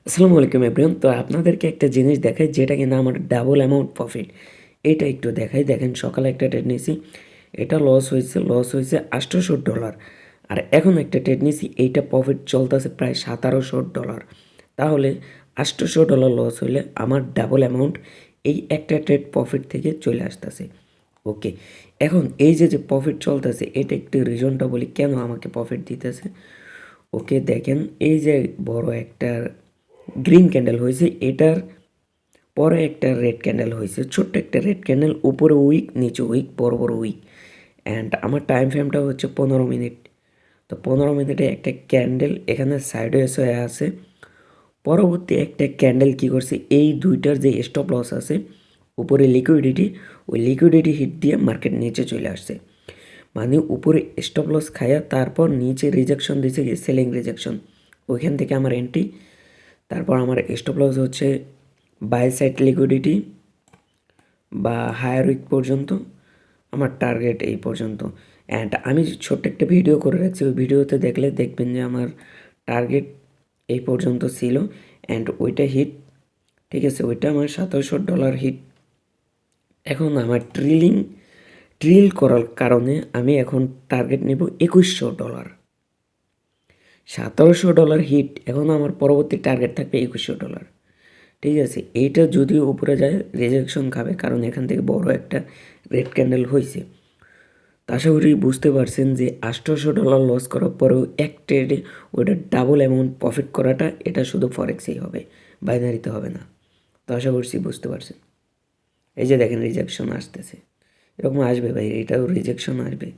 আসসালামু আলাইকুম এভরিওয়ান। তো আপনাদেরকে একটা জিনিস দেখাই যেটা কিনা আমার ডাবল অ্যামাউন্ট প্রফিট। এটা একটু দেখাই। দেখেন সকালে একটা ট্রেড নিয়েছি, এটা লস হয়েছে $800। আর এখন একটা ট্রেড নিয়েছি, এইটা প্রফিট চলতেছে প্রায় $1700। তাহলে $800 লস হইলে আমার ডাবল অ্যামাউন্ট এই একটা ট্রেড প্রফিট থেকে চলে আসতেছে। ওকে, এখন এই যে প্রফিট চলতেছে, এটা একটু রিজনটা বলি কেন আমাকে প্রফিট দিতেছে। ওকে দেখেন, এই যে বড় একটা গ্রিন ক্যান্ডেল হয়েছে, এটার পরে একটা রেড ক্যান্ডেল হয়েছে, ছোট্ট একটা রেড ক্যান্ডেল, উপরে উইক নিচে উইক, বড় বড় উইক। অ্যান্ড আমার টাইম ফ্রেমটা হচ্ছে 15 মিনিট। তো 15 মিনিটে একটা ক্যান্ডেল এখানে সাইডে এসে আছে। পরবর্তী একটা ক্যান্ডেল কি করছে, এই দুইটার যে স্টপ লস আছে উপরে লিকুইডিটি, ওই লিকুইডিটি হিট দিয়ে মার্কেট নিচে চলে আসছে। মানে উপরে স্টপ লস খায়া তারপর নিচে রিজেকশন দিয়েছে, সেলিং রিজেকশন, ওইখান থেকে আমার এন্ট্রি। তারপর আমার স্টপ লস হচ্ছে বাই সাইড লিকুইডিটি বা হায়ার উইক পর্যন্ত, আমার টার্গেট এই পর্যন্ত। অ্যান্ড আমি ছোট্ট একটা ভিডিও করে রাখছি, ওই ভিডিওতে দেখলে দেখবেন যে আমার টার্গেট এই পর্যন্ত ছিল। অ্যান্ড ওইটা হিট, ঠিক আছে, ওইটা আমার $1700 হিট। এখন আমার ট্রিল করার কারণে আমি এখন টার্গেট নেব $2100। $1700 হিট, এখন আমার পরবর্তী টার্গেট থাকবে $2100। ঠিক আছে, এইটা যদিও উপরে যায় রিজেকশন খাবে, কারণ এখান থেকে বড় একটা রেড ক্যান্ডেল হয়েছে। তো আশা করি বুঝতে পারছেন যে $800 লস করার পরেও এক ট্রেডে ওইটা ডাবল অ্যামাউন্ট প্রফিট করাটা, এটা শুধু ফরেক্সেই হবে, বাইনারিতে হবে না। তো আশা করছি বুঝতে পারছেন। এই যে দেখেন রিজেকশন আসতেছে, এরকম আসবে ভাই, এটাও রিজেকশন আসবে।